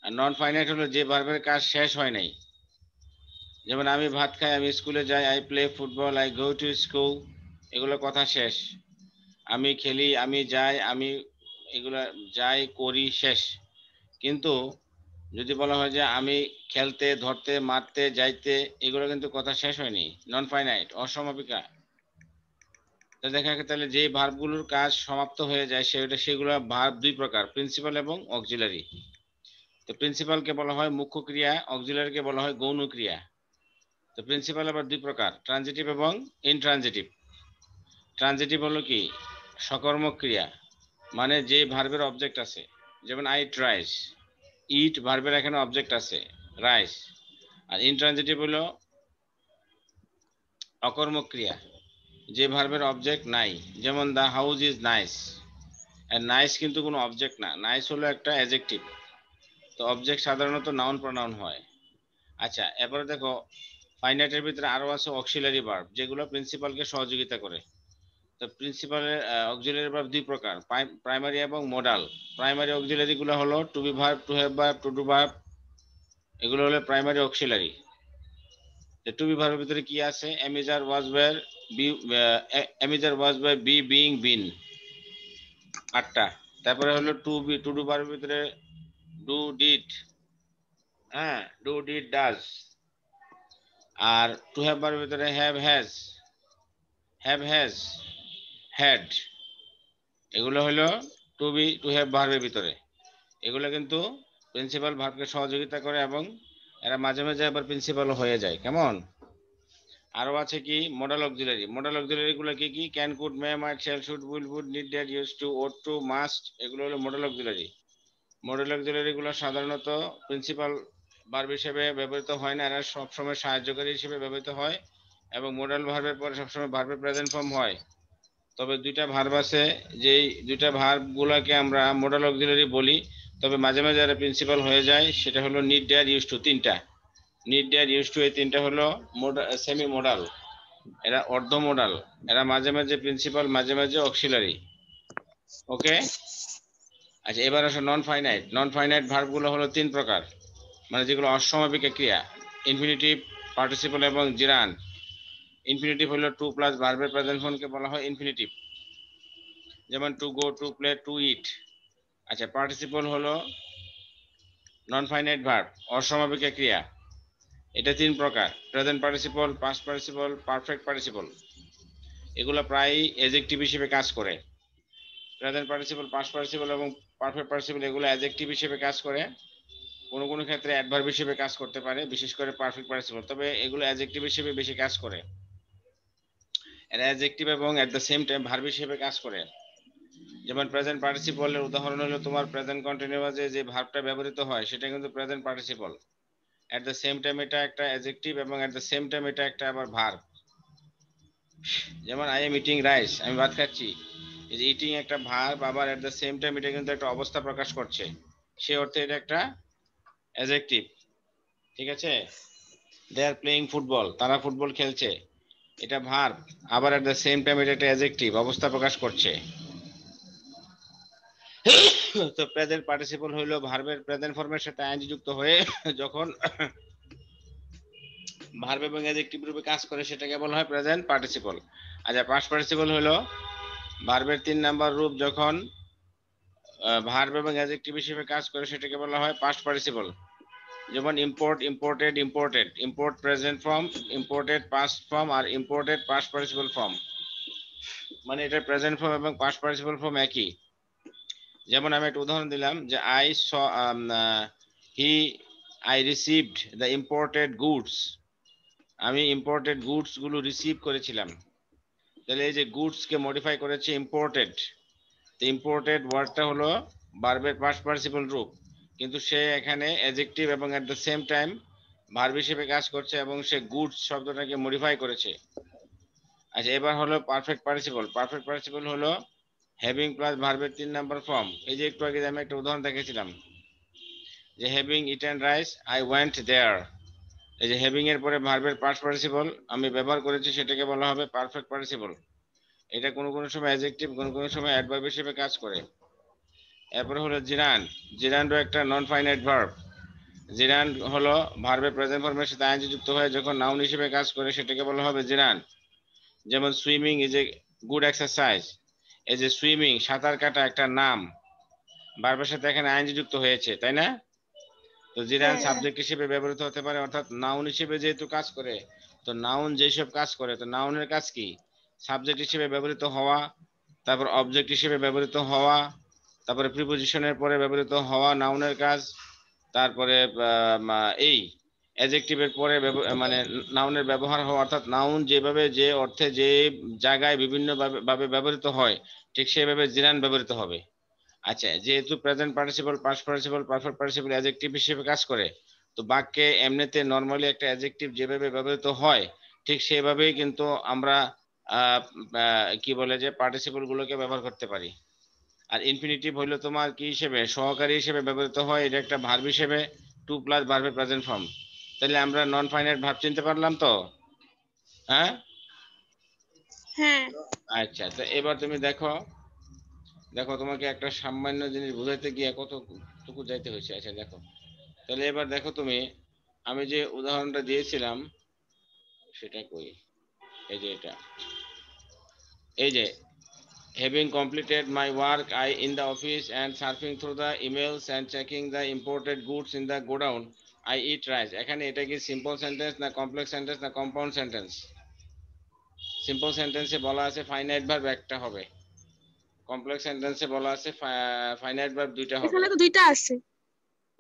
আর নন ফাইনাইট হলো যে ভার্বের কাজ শেষ হয় নাই। যেমন আমি ভাত খাই, আমি স্কুলে যাই, I play football, I go to school, এগুলো কথা শেষ। আমি খেলি, আমি যাই, আমি এগুলা যাই করি, শেষ। কিন্তু যদি বলা হয় যে আমি খেলতে, ধরতে, মারতে, যাইতে, এগুলো কিন্তু কথা শেষ হয়নি, নন ফাইনাইট, অসমাপিকা। তো দেখা গেছে তাহলে যে ভার্বগুলোর কাজ সমাপ্ত হয়ে যায় সেগুলো ভার্ব দুই প্রকার, প্রিন্সিপাল এবং অক্সিলারি। তো প্রিন্সিপালকে বলা হয় মুখ্য ক্রিয়া, অক্সিলারিকে বলা হয় গৌণ ক্রিয়া। তো প্রিন্সিপাল আবার দুই প্রকার, ট্রানজিটিভ এবং ইনট্রানজিটিভ। ট্রানজিটিভ হলো কি? সকর্মক ক্রিয়া, মানে যে ভার্বের অবজেক্ট আছে, যেমন আই ইট রাইস, ইট ভার্বের এখানে অবজেক্ট আছে রাইস। আর ইনট্রানজিটিভ হলো অকর্মক ক্রিয়া, যে ভার্বের অবজেক্ট নাই, যেমন দ্য হাউস ইজ নাইস। আর নাইস কিন্তু কোনো অবজেক্ট না, নাইস হলো একটা অ্যাডজেক্টিভ। তো অবজেক্ট সাধারণত নাউন প্রোনাউন হয়। আচ্ছা এরপরে দেখো, ফাইনাইটের ভিতরে আরো আছে অক্সিলারি ভার্ব, যেগুলো প্রিন্সিপালকে সহযোগিতা করে। তো প্রিন্সিপালের অক্সিলারি ভার্ব দুই প্রকার, প্রাইমারি এবং মডাল। প্রাইমারি অক্সিলারি গুলো হলো to be verb, to have verb, to do verb, এগুলো হলো প্রাইমারি অক্সিলারি। টু বি ভার্বের ভিতরে কি আছে? Am is are was were, be, am is are was were, be, being, been, 8টা। তারপরে হলো টু ডু ভার্বের ভিতরে ডু, ডিড, হ্যাঁ, ডু, ডিড, ডাজ। আর টু হ্যাভ ভার্বের ভিতরে হ্যাভ, হ্যাজ, হ্যাড। এগুলো হলো টু হ্যাভ ভার্বের ভিতরে। এগুলো কিন্তু প্রিন্সিপাল ভার্বকে সহযোগিতা করে এবং এরা মাঝে মাঝে আবার প্রিন্সিপাল হয়ে যায়। কেমন? আরো আছে কি মডাল অক্সিলারি। মডাল অক্সিলারি গুলো কি কি? Can, could, may, might, shall, should, will, would, need, dare, use to, ought to, must, এগুলো হলো মডাল অক্সিলারি। মডাল অক্সিলারি গুলো সাধারণত প্রিন্সিপাল ভার্ব হিসেবে ব্যবহৃত হয় না, এরা সবসময় সাহায্যকারী হিসেবে ব্যবহৃত হয় এবং মডাল ভার্বের পরে সবসময় ভার্বের প্রেজেন্ট ফর্ম হয়। তবে দুইটা ভার্ব আছে, যেই দুইটা ভার্ব গুলাকে আমরা মডাল অক্সিলারি বলি, তবে মাঝে মাঝে এরা প্রিন্সিপাল হয়ে যায়। সেটা হলো নিড, ডেয়ার, ইউজ টু। তিনটা নিড, ডেয়ার, ইউজ টু, এই তিনটা হলো সেমি মডাল, এরা অর্ধ মডাল, এরা মাঝে মাঝে প্রিন্সিপাল, মাঝে মাঝে অক্সিলারি। ওকে, আচ্ছা এবার আসো নন ফাইনাইট। নন ফাইনাইট ভার্ব গুলো হলো তিন প্রকার, মানে যেগুলো অসমাপিক ক্রিয়া, ইনফিনিটিভ, পার্টিসিপল এবং জিরান্ড। ইনফিনিটিভ হলো টু প্লাস ভার্বের প্রেজেন্ট ফর্মকে বলা হয় ইনফিনিটিভ, যেমন to go, to play, to eat. আচ্ছা পার্টিসিপল হলো নন ফাইনাইট ভার্ব, অসমাপিক ক্রিয়া, এটা তিন প্রকার, present participle, past participle, perfect participle. এগুলো প্রায়ই অ্যাডজেক্টিভ হিসেবে কাজ করে। প্রেজেন্ট পার্টিসিপল, পাস্ট পার্টিসিপল এবং পারফেক্ট পার্টিসিপল এগুলো অ্যাডজেক্টিভ হিসেবে কাজ করে, কোনো কোনো ক্ষেত্রে অ্যাডভার্ব হিসেবে কাজ করতে পারে, বিশেষ করে পারফেক্ট পার্টিসিপল, তবে এগুলো অ্যাডজেক্টিভ হিসেবে বেশি কাজ করে। এরা অ্যাডজেক্টিভ এবং at the same time verb হিসেবে কাজ করে। যেমন প্রেজেন্ট পার্টিসিপলের উদাহরণ হলো তোমার প্রেজেন্ট কন্টিনিউয়াসে যে ভার্বটা ব্যবহৃত হয় সেটা কিন্তু present participle, at the same time এটা একটা অ্যাডজেক্টিভ এবং এট দ্য সেম টাইম এটা একটা আবার ভার্ব। যেমন আই এম ইটিং রাইস, আমি ভাত খাচ্ছি, এই যে ইটিং একটা ভার্ব, আবার এট দ্য সেম টাইম এটা কিন্তু একটা অবস্থা প্রকাশ করছে, সেই অর্থে এটা একটা অ্যাডজেক্টিভ। ঠিক আছে? দে আর প্লেইং ফুটবল, তারা ফুটবল খেলছে, এটা ভার্ব, আবার এট দ্য সেম টাইম এটা একটা অ্যাডজেক্টিভ, অবস্থা প্রকাশ করছে। তো প্রেজেন্ট পার্টিসিপল হইলো ভার্বের প্রেজেন্ট ফর্মের সাথে আইএনজি যুক্ত হয়ে যখন ভার্ব এবং অ্যাডজেক্টিভ রূপে কাজ করে সেটাকে বলা হয় প্রেজেন্ট পার্টিসিপল। আচ্ছা পাস্ট পার্টিসিপল হলো ভার্বের 3 নাম্বার রূপ যখন ভার্ব এবং অ্যাডজেক্টিভ হিসেবে কাজ করে সেটাকে বলা হয় পাস্ট পার্টিসিপল। যেমন import, imported, imported, import present form, imported past form আর ইম্পোর্টেড পাস্ট পার্টিসিপল ফর্ম, মানে এটা প্রেজেন্ট ফর্ম এবং পাস্ট পার্টিসিপল ফর্ম একই। যেমন আমি একটা উদাহরণ দিলাম যে I received the imported goods, আমি ইম্পোর্টেড গুডস গুলো রিসিভ করেছিলাম, তাহলে এই যে গুডস কে মডিফাই করেছে ইম্পোর্টেড, তো ইম্পোর্টেড ওয়ার্ডটা হলো ভার্বের পাস্ট পার্টিসিপল রূপ, কিন্তু সে এখানে অ্যাডজেক্টিভ এবং at the same time verb হিসেবে কাজ করছে এবং সে গুডস শব্দটাকে মডিফাই করেছে। আচ্ছা এবার হলো পারফেক্ট পার্টিসিপল। পারফেক্ট পার্টিসিপল হলো হ্যাভিং প্লাস ভার্বের 3 নাম্বার ফর্ম। এই যে একটু আগে আমি একটা উদাহরণ দেখেছিলাম যে having eaten rice I went there, এই যে হ্যাভিং এর পরে ভার্বের পাস্ট পার্টিসিপল আমি ব্যবহার করেছি, সেটাকে বলা হবে পারফেক্ট পার্টিসিপল। এটা কোনো কোনো সময় অ্যাডজেক্টিভ, কোনো কোনো সময় অ্যাডভার্ব হিসেবে কাজ করে। এরপরে হলো জিরান্ড। জিরান্ডও একটা নন ফাইনাইট ভার্ব। জিরান্ড হলো ভার্বের প্রেজেন্ট ফর্মের সাথে আইএনজি যুক্ত হয়ে যখন নাউন হিসেবে কাজ করে সেটাকে বলা হবে জিরান্ড। যেমন swimming is a good exercise, এই যে সুইমিং সাঁতার কাটা একটা নাম, ভার্বের সাথে এখানে আইএনজি যুক্ত হয়েছে, তাই না? তো জিরান সাবজেক্ট হিসেবে ব্যবহৃত হতে পারে, অর্থাৎ নাউন হিসেবে যেহেতু কাজ করে, তো নাউন যেসব কাজ করে, তো নাউনের কাজ কি? সাবজেক্ট হিসেবে ব্যবহৃত হওয়া, তারপর অবজেক্ট হিসেবে ব্যবহৃত হওয়া, তারপরে প্রিপোজিশনের পরে ব্যবহৃত হওয়া নাউনের কাজ, তারপরে এই অ্যাডজেক্টিভের পরে মানে নাউনের ব্যবহার হওয়া, অর্থাৎ নাউন যেভাবে যে অর্থে যে জায়গায় বিভিন্ন ভাবে ব্যবহৃত হয় ঠিক সেভাবে জিরান ব্যবহৃত হবে। আচ্ছা যেহেতু present participle, past participle, perfect participle adjective হিসেবে কাজ করে, তো বাক্যে এমনিতে নরমালি একটা অ্যাডজেক্টিভ যেভাবে ব্যবহৃত হয় ঠিক সেভাবেই কিন্তু আমরা কি বলে যে পার্টিসিপল গুলোকে ব্যবহার করতে পারি। আর ইনফিনিটিভ হইলো তোমার কি হিসেবে? সহকারী হিসেবে ব্যবহৃত হয়, এটা একটা ভার্ব হিসেবে, টু প্লাস ভার্বের প্রেজেন্ট ফর্ম। তাহলে আমরা নন ফাইনাইট ভার্ব চিনতে পারলাম তো? হ্যাঁ হ্যাঁ। আচ্ছা তো এবার তুমি দেখো, দেখো তোমাকে একটা সামান্য জিনিস বুঝাইতে গিয়ে কতটুকু যাইতে হয়েছে। আচ্ছা দেখো, তাহলে এবার দেখো তুমি, আমি যে উদাহরণটা দিয়েছিলাম সেটা কই, এই যে এটা, এই যে having completed my work I in the office and surfing through the emails and checking the imported goods in the godown I eat rice, এখানে এটা কি সিম্পল সেন্টেন্স না কমপ্লেক্স সেন্টেন্স না কম্পাউন্ড সেন্টেন্স? সিম্পল সেন্টেন্সে বলা আছে finite verb একটা হবে, কমপ্লেক্স সেন্টেন্সে বলা আছে ফাইনাইট ভার্ব দুইটা হবে। এখানে তো দুইটা আছে।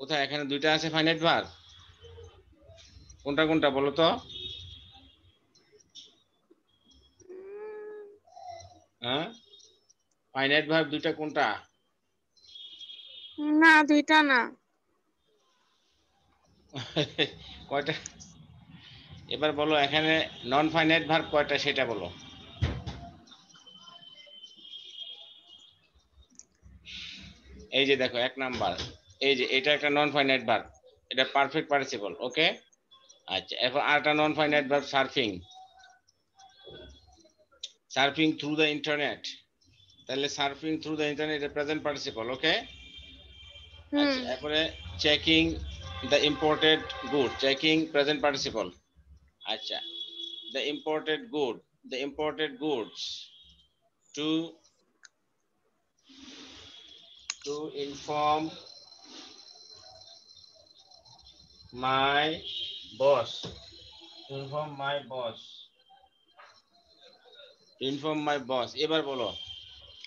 কোথায়? এখানে দুইটা আছে ফাইনাইট ভার্ব। কোনটা কোনটা বলো তো? হ্যাঁ, ফাইনাইট ভার্ব দুইটা কোনটা? না, দুইটা না। কয়টা? এবার বলো এখানে নন ফাইনাইট ভার্ব কয়টা সেটা বলো। এই যে দেখো 1 নাম্বার, এই যে এটা একটা নন ফাইনাইট ভার্ব, এটা পারফেক্ট পার্টিসিপল। ওকে, আচ্ছা এখন আরেকটা নন finite verb surfing, surfing through the internet. তাহলে সার্ফিং থ্রু দ্য ইন্টারনেট এটা প্রেজেন্ট পার্টিসিপল। ওকে, আচ্ছা এরপরে checking the imported good, checking present participle. আচ্ছা, the imported goods to inform my boss, to inform my boss, to inform my boss। এবার বলো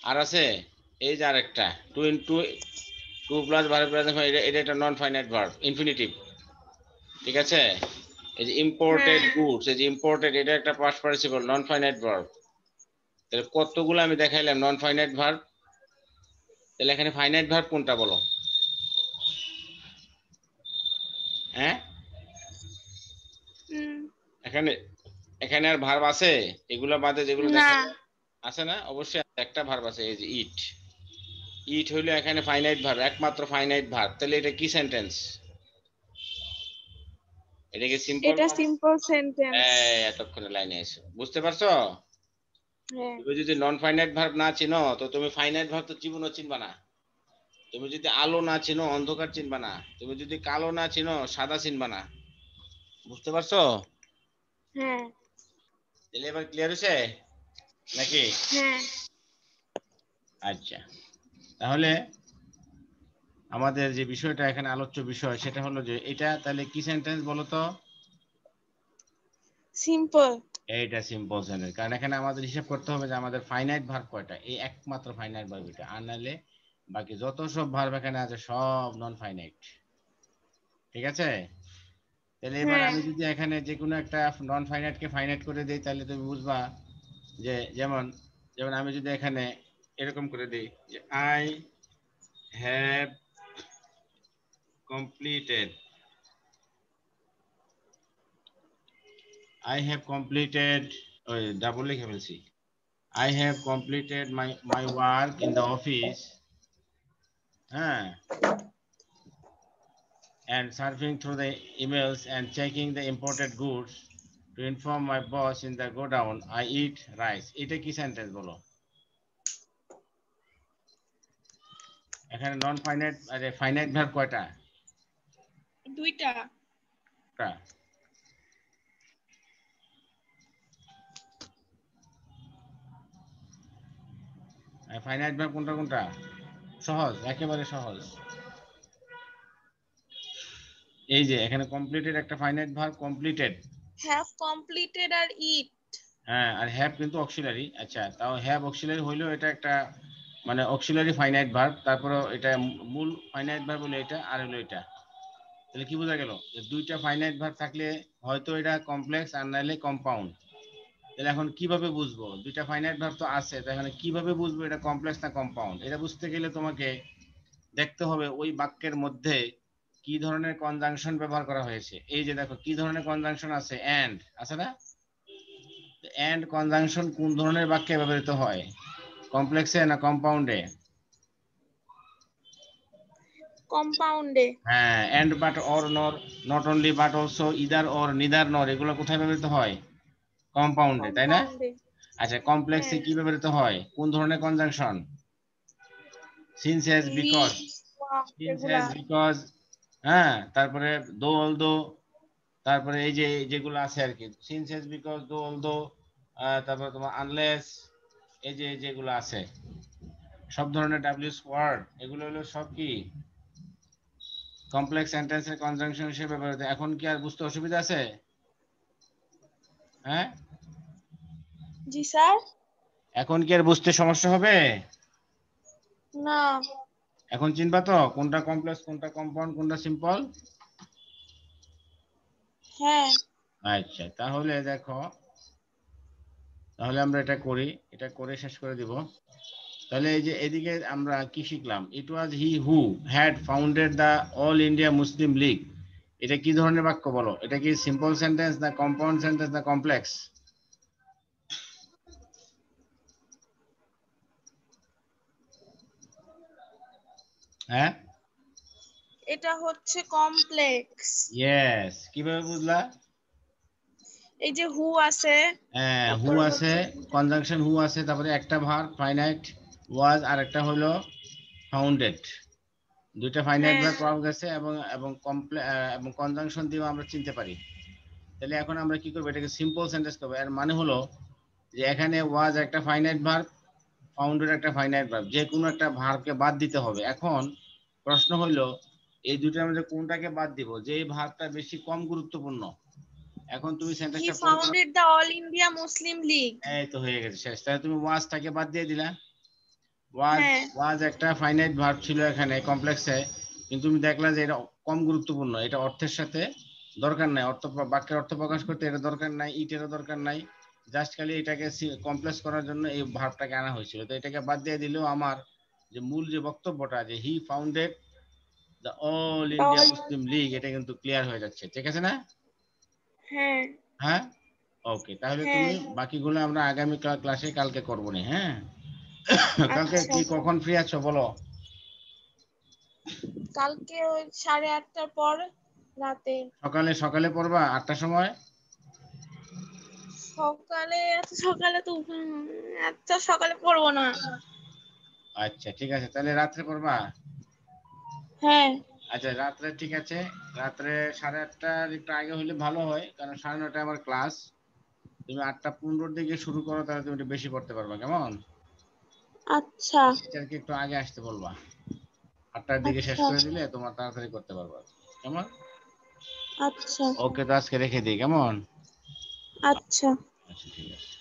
আর আছে, এই যে আরেকটা to into to plus verb present, এটা একটা নন ফাইনাইট ভার্ব ইনফিনিটিভ। ঠিক আছে, এই যে ইম্পোর্টেড গুডস, এই যে ইম্পোর্টেড এটা একটা পাস্ট পার্টিসিপল নন ফাইনাইট ভার্ব। তাহলে কতগুলো আমি দেখাইলাম নন ফাইনাইট ভার্ব। তাহলে এখানে ফাইনাইট ভার্ব কোনটা বলো? হ্যাঁ, এখানে এখানে আর ভার্ব আছে? এগুলো বাদে যেগুলো দেখা আছে না, অবশ্যই একটা ভার্ব আছে, এই যে ইট। ইট হইলো এখানে ফাইনাইট ভার্ব, একমাত্র ফাইনাইট ভার্ব। তাহলে এটা কি সেন্টেন্স? এটা কি সিম্পল? এটা সিম্পল সেন্টেন্স। এতক্ষণে লাইনে এসো, বুঝতে পারছো? হ্যাঁ। তুমি যদি নন ফাইনাইট ভার্ব না চিনো তো তুমি ফাইনাইট ভার্ব তো জীবনও চিনবা না। তুমি যদি আলো না চিনো অন্ধকার চিনবা না, তুমি যদি কালো না চিনো সাদা চিনবা না। বুঝতে পারছো? হ্যাঁ। তাহলে এবার ক্লিয়ার হয়েছে নাকি? হ্যাঁ। আচ্ছা, তাহলে আমাদের যে বিষয়টা এখানে আলোচ্য বিষয় সেটা হলো যে এটা তাহলে কি সেন্টেন্স বলো তো? সিম্পল। এইটা সিম্পল সেন্টেন্স, কারণ এখানে আমাদের হিসাব করতে হবে যে আমাদের ফাইনাইট ভার্ব কয়টা, এই একমাত্র ফাইনাইট ভার্ব এটা, আর নাহলে বাকি যত সব ভার্ব এখানে আছে সব নন ফাইনাইট। ঠিক আছে, তাহলে এবার আমি যদি এখানে যে কোনো একটা নন ফাইনাইট কে ফাইনাইট করে দেই তাহলে তুমি বুঝবা যে যেমন যেমন আমি যদি এখানে এরকম করে দেই যে I have completed, I have completed, double লিখে ফেলছি, I have completed my work in the office, হ্যাঁ, and surfing through the emails and checking the imported goods to inform my boss in the godown I eat rice। এটা কি sentence বলো? এখানে non finite আরে finite verb কয়টা? দুইটা। Finite verb কোনটা কোনটা? সহজ, একেবারে সহজ। এই যে এখানে কমপ্লিটেড একটা finite verb, completed, have completed আর ইট। হ্যাঁ, আর হ্যাভ কিন্তু অক্সিলারি। আচ্ছা, তাও হ্যাভ অক্সিলারি হইলেও এটা একটা মানে অক্সিলারি ফাইনাইট ভার্ব, তারপরে এটা মূল ফাইনাইট ভার্ব হলো এটা আর হলো এটা। তাহলে কি বোঝা গেল যে দুইটা ফাইনাইট ভার্ব থাকলে হয়তো এটা কমপ্লেক্স আর নাইলে কম্পাউন্ড। তাহলে এখন কিভাবে বুঝবো? দুইটা ফাইনাইট ভার্ব তো আছে, তাহলে কিভাবে বুঝবো এটা কমপ্লেক্স না কম্পাউন্ড? এটা বুঝতে গেলে তোমাকে দেখতে হবে ওই বাক্যের মধ্যে কি ধরনের কনজাংশন ব্যবহার করা হয়েছে। এই যে দেখো কি ধরনের কনজাংশন আছে, এন্ড আছে না? এন্ড কনজাংশন কোন ধরনের বাক্যে ব্যবহৃত হয়, কমপ্লেক্সে না কম্পাউন্ডে? কম্পাউন্ডে। হ্যাঁ, and but or nor, not only but also, either or neither nor, এগুলো কোথায় ব্যবহৃত হয়? কম্পাউন্ডে, তাই না? কম্পাউন্ডে। আচ্ছা, কমপ্লেক্সে কি ব্যবহৃত হয়, কোন ধরনের conjunction? Since as because, since as because, হ্যাঁ, তারপরে দো অলদো, তারপরে এই যে যেগুলো আছে আর কি, সিন্স এজ বিকজ দো অলদো, তারপরে তোমার আনলেস, এই যে যেগুলো আছে সব ধরনের ডাব্লিউএস ওয়ার্ড, এগুলো হলো সব কি কমপ্লেক্স সেন্টেন্সের কনজাংশন হিসেবে ব্যবহৃত। এখন কি আর বুঝতে অসুবিধা আছে? হ্যাঁ, জি স্যার। এখন কি আর বুঝতে সমস্যা হবে? না। এখন চিনবা তো কোনটা কমপ্লেক্স, কোনটা কম্পাউন্ড, কোনটা সিম্পল? হ্যাঁ। আচ্ছা, তাহলে দেখো, তাহলে আমরা এটা করি, এটা করে শেষ করে দিব। তাহলে এই যে এদিকে আমরা কি শিখলাম? It was he who had founded the All India Muslim League. এটা কি ধরনের বাক্য বলো? এটা কি সিম্পল সেন্টেন্স, না কম্পাউন্ড সেন্টেন্স, না কমপ্লেক্স? হ্যাঁ, এটা হচ্ছে কমপ্লেক্স। ইয়েস। কিভাবে বুঝলা? এই যে হু আছে, হ্যাঁ, হু তারপর আছে, হচ্ছে কনজাংশন হু আছে, তারপরে একটা ভার্ব ফাইনাইট ওয়াজ, আর একটা হলো ফাউন্ডেড। দুইটা ফাইনাইট হ্যাঁ ভার্ব পাওয়া গেছে, এবং এবং কনজাংশন দিয়েও আমরা চিনতে পারি। তাহলে এখন আমরা কি করবো? এটাকে সিম্পল সেন্টেন্স করবো। এর মানে হলো যে এখানে ওয়াজ একটা ফাইনাইট ভার্ব, ফাউন্ডেড একটা ফাইনাইট ভার্ব, যে কোনো একটা ভার্বকে বাদ দিতে হবে। এখন প্রশ্ন হলো এই দুটোর মধ্যে কোনটাকে বাদ দিব, যে ভার্বটা বেশি কম গুরুত্বপূর্ণ। এখন তুমি হি সেন্টেন্সটা পড়ে দাও। Founded the All India Muslim League. এই তো হয়ে গেছে, শেষ। তাহলে তুমি ওয়াজটাকে বাদ দিয়ে দিলা। ওয়াজ, হ্যাঁ ওয়াজ একটা ফাইনাইট ভার্ব ছিল এখানে কমপ্লেক্সে, কিন্তু তুমি দেখলা যে এটা কম গুরুত্বপূর্ণ, এটা অর্থের সাথে দরকার নাই, অর্থ বাক্যের অর্থ প্রকাশ করতে এটা দরকার নাই, ইটেরও দরকার নাই, জাস্ট খালি এটাকে কমপ্লেক্স করার জন্য এই ভার্বটাকে আনা হয়েছিল। তো এটাকে বাদ দিয়ে দিলেও আমার যে মূল যে বক্তব্যটা, যে he founded the All India All. Muslim League, এটা কিন্তু ক্লিয়ার হয়ে যাচ্ছে। ঠিক আছে না? হ্যাঁ হ্যাঁ, ওকে। তাহলে হ্যাঁ। তুমি বাকিগুলো আমরা আগামী ক্লাসে কালকে করবো না, হ্যাঁ? কালকে আচ্ছা, কি কখন ফ্রি আছো বলো? কালকে ওই 8:30টার পর, রাতে। সকালে, সকালে পড়বা 8টার সময়? সকালে, এত সকালে তো এত সকালে পড়বো না। আচ্ছা, ঠিক আছে, তাহলে রাত্রে পড়বা। হ্যাঁ আচ্ছা, রাত্রে ঠিক আছে। রাত্রে 8:30টার একটু আগে হলে ভালো হয়, কারণ 9:30টায় আমার ক্লাস। তুমি 8:15-র দিকে শুরু করো, তাহলে তুমি একটু বেশি পড়তে পারবা, কেমন? আচ্ছা টিচারকে একটু আগে আসতে বলবা, 8টার দিকে শেষ আচ্ছা করে দিলে তোমার তাড়াতাড়ি করতে পারবা, কেমন? আচ্ছা ওকে, তো আজকে রেখে দিই, কেমন? আচ্ছা। আচ্ছা, ঠিক আছে।